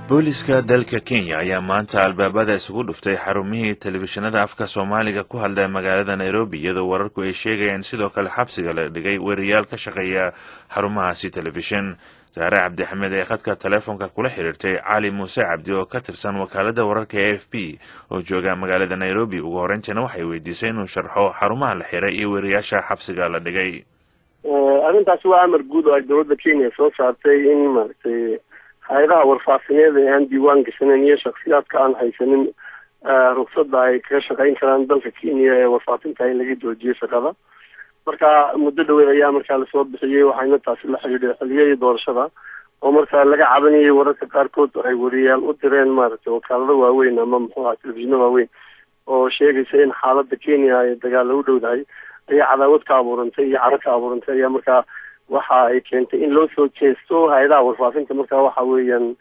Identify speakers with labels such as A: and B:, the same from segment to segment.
A: booliska dalka Kenya ayaa maanta albaabada isugu dhuftay xarumihii telefishinada afka Soomaaliga ku hadlay magaalada Nairobi iyadoo wararku ay sheegayaan sidoo kale xabsiga la dhigay wariyaal ka shaqeeya xarumahaasi telefishin. Saare Cabdi Axmed ee khadka telefoonka kula xiriirtay Cali Muuse Cabdi oo ka tirsan wakaalada wararka AFP oo jooga magaalada Nairobi. Ugu horreyntiina waxay weydiisay inuu sharxo xarumaha la xiray iyo wariyaasha xabsiga la dhigay.
B: arrintaasi waa amar guud oo ay dowladda Kenya soo saartay in maaragtay hay'adaha warfaafineed ee aan diiwaan gashanin iyo shakhsiyaadka aan haysanin ruqsadda ay kaga shaqayn karaan dalka Kenya ee warfaafinta in laga joojiyo shaqada. marka muddo dhaweed ayaa markaa lasoo bixiyey waxayna taasi la xiriiray xilliyadii doorashada oo markaa laga cabanayay wararka qaarkood ay wariyaal u direen maaragtay wakaalado waaweyn ama muxuu ahaa telefishinno waaweyn oo sheegaysa in xaaladda Kenya ay dagaal u dhowdahay ayaa cadaawad ka abuurantay iyo caro ka abuurantay ayaa markaa waxa ay keentay in loo soo jeesto hay'adaha warfaafinta. markaa waxa weeyaan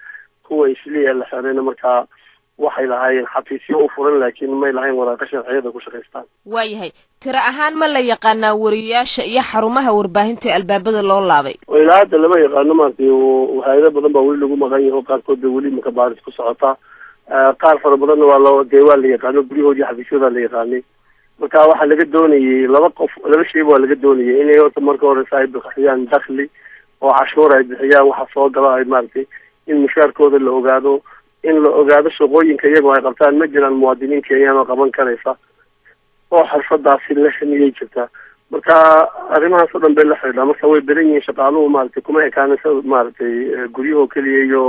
B: kuwa isliya la xirayna markaa waxay lahaayeen xafiisyo u furan laakiin may lahayn waraaqo sharciyada ku shaqaystaan.
C: waayahay tira ahaan ma la yaqaanaa wariyaasha iyo xarumaha warbaahinta albaabada loo laabay?
B: ilaa hadda lama yaqaano maaragtay hay'ado badan baa weli lagu maqan yahay oo qaarkood ba weli marka baaris ku socota. qaar fara badanna waa la yaqaano guryahoodii xafiisyada la yaqaanay. marka waxaa laga doonayay laba shayba waa laga doonayay inay horta marka hore ay bixiyaan dakhli oo cashuur ay bixiyaan waxa soo gala ay maaragtay in mushaarkooda la ogaado in la ogaado shaqooyinka iyagoo ay qabtaan ma jiraan muwaadiniin Kenyaan oo qaban karaysa oo xirfadaasi la ximiyay jirta. marka arrimahaas oo dhan bay la xiriiraan marka way badan yihiin shaqaaluhu maaragtay kuma ekaanaysa maaragtay guryahoo keliya iyo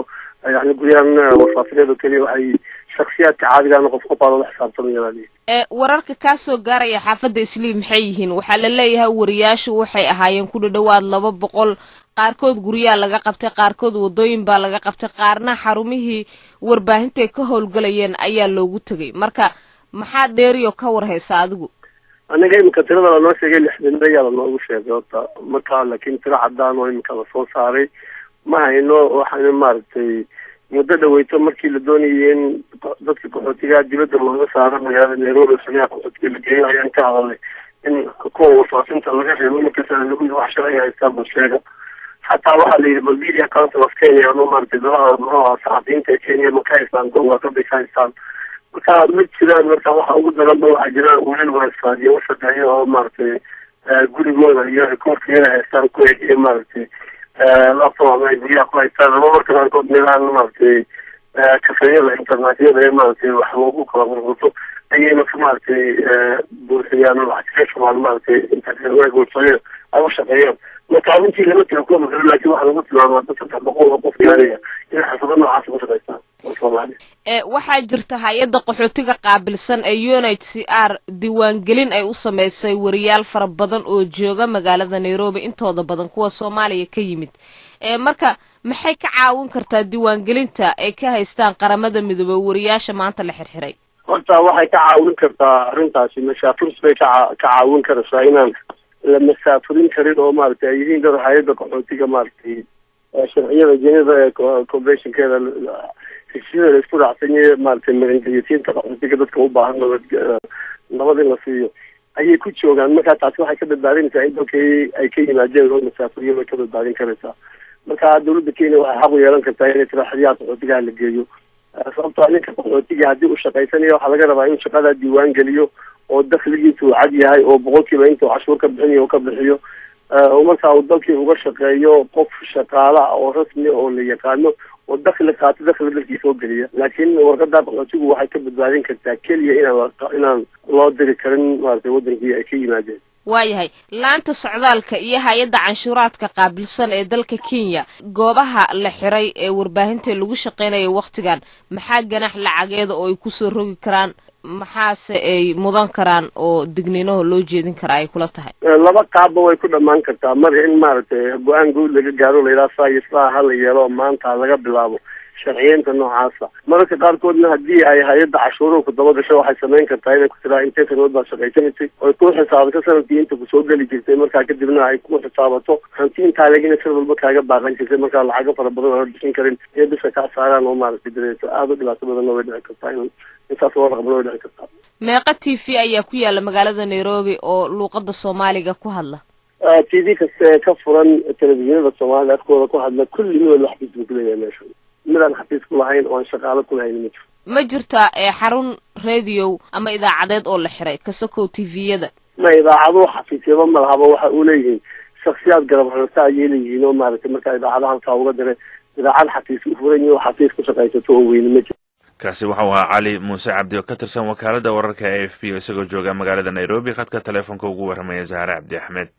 B: yani guryahan warfaafineed oo keliya waxay shakhsiyaadka caadiga ah qof baa la xisaabtamaya.
C: wararka ka soo gaaraya xaafadda Isliim maxay yihiin? waxaa la leeyahay wariyaashu waxay ahaayeen ku dhawaad 200 qaarkood guryaha laga qabtay qaarkood wadooyin baa laga qabtay qaarna xarumihii warbaahinta ka howlgalayeen ayaa loogu tagay. marka maxaa dheeriyo ka warhaysa adigu?
B: aniga imika tirada la noo sheegay 60 ayaa la noogu sheegay horta marka laakiin tiro cadaan oo imika la soo saaray ma hayno. waxaan maaragtay muddo dhaweyto markii la doonayay in dadka qaxootiga dibadda looga saaro magaalada Nairobi sariiqa qaxootiga la geeyo ayaan ka hadalnay in kuwa warfaafinta laga reebo markaas lagu wax sharci haystaan bulshada. xataa waxaa la yidhi Media Council of Kenya oo maaragtay dalaha saxafiyiinta ee Kenya ma ka haystaan gobolka bay ka haystaan. marka mid jiraan marka waxa ugu daran waxaa jira wiilal warfaafiye oo shaqeeya oo maaragtay gurigooda iyo rikoorkooda haystaan ku eegay maaragtay laftooda ay biyaha ku haystaan ama marka qaarkood meelahan maaragtay kafeeyada internaatyada ee maaragtay wax loogu kala qurqurto ayayna maaragtay buuxiyaan oo xaqiiqatan maaragtay internaatyada ay u shaqeeyaan. marka arrintii lama tiro kuma garan laakiin waxaa lagu tilmaamaa dad 300 qof gaaraya in xasabada noocaas uga shaqeystaan Soomaaliya.
C: waxaa jirta hay'adda qaxootiga qaabilsan ee UNHCR diiwaangelin ay u sameysay wariyaal fara badan oo jooga magaalada Nairobi intooda badan kuwa Soomaaliya ka yimid. marka maxay ka caawin kartaa diiwaangelinta ay ka haystaan qaramada midoobay wariyaasha maanta la xirxiray?
B: horta waxay ka caawin kartaa arrintaasi mashaakil bay ka caawin kartaa inaan la masaafurin karin oo maaragtay ay yihiin dad hay'adda qaxootiga maaragtay sharciyada Geneva ee convention-keeda heshiisyada isku raacsan yahay maaragtay marindiyiinta qaxootiga dadka u baahan nabad in la siiyo ayay ku joogaan. marka taasi waxay ka badbaadinaysaa in dalkii ay ka yimaadeen oo masaafuriyo way ka badbaadin karaysaa. marka dowladda Kenya waxay xaq u yeelan kartaa inay tiraxadiyaha qaxootiga la geeyo sababtoo ninka qaxootiga haddii uu shaqaysanayo waxaa laga rabaa in shaqada diiwaan geliyo oo dakhligiisu uu cad yahay oo boqolkiiba intuu cashuur ka bixinayo uu ka bixiyo oo markaa uu dalkii uga shaqeeyo qof shaqaale ah oo rasmi oo la yaqaano oo dakhli qaato dakhli dalkii soo geliya. laakiin warqadda qaxootigu waxay ka badbaadin kartaa keliya inaan loo diri karin maaragtay wadankii ay ka yimaadeen.
C: waayahay laanta socdaalka iyo hay'adda canshuuraadka qaabilsan ee dalka Kenya goobaha la xiray ee warbaahinta lagu shaqeynayay waqtigan maxaa ganax lacageeda oo ay ku soo rogi karaan maxaase ay mudan karaan oo digniinaha loo jeedin karaa ay kula tahay?
B: laba qaabba way ku dhamaan kartaa. mar in maaragtay go'aan guud laga gaaro la yiraahdo islaa hal yeelo maanta laga bilaabo sharciyeynta noocaasa. mararka qaarkoodna haddii ay hay'adda cashuuruhu ku daba gasho waxay samayn kartaa inay ku tiraa intee sanood baa shaqaysanaysay oo ku xisaabato sanadkii inta kusoo geli jirtay markaa kadibna ay ku xisaabato hanti intaa lagina sir walba kaaga baaqan jirtay markaa lacago fara badan oo bixin karin ee bisa ka saaraan oo maaragtay direeto aad u dhibaato badan way dhici kartaa intaas oo raqam way dhici kartaa.
C: meeqa TV ayaa ku yaala magaalada Nairobi oo luqadda Soomaaliga ku hadla?
B: TV kasta ka furan telefishinada Soomaaliya afkooda ku hadla kulli mid wax xisbi ku leeyahay meesha. midaan xafiis ku lahayn oo aan shaqaalo ku lahayn ma jirto.
C: ma jirtaa xarun radio ama idaacadeed oo la xiray kasokow tviyada?
B: ma idaacado xafiisyada ma lahaba waxa uu leeyihiin shakhsiyaad garab xirta ayay leeyihiin oo maaragtay marka idaacadaha halkaa uga diray idaacad xafiis u furan iyo xafiis ku shaqaysato oo weyn ma jirto.
A: kaasi waxau ahaa cali muuse cabdi oo ka tirsan wakaalada wararka AFP isagoo jooga magaalada Nairobi khadka telefoonka ugu warramaya Zahra Cabdi Axmed.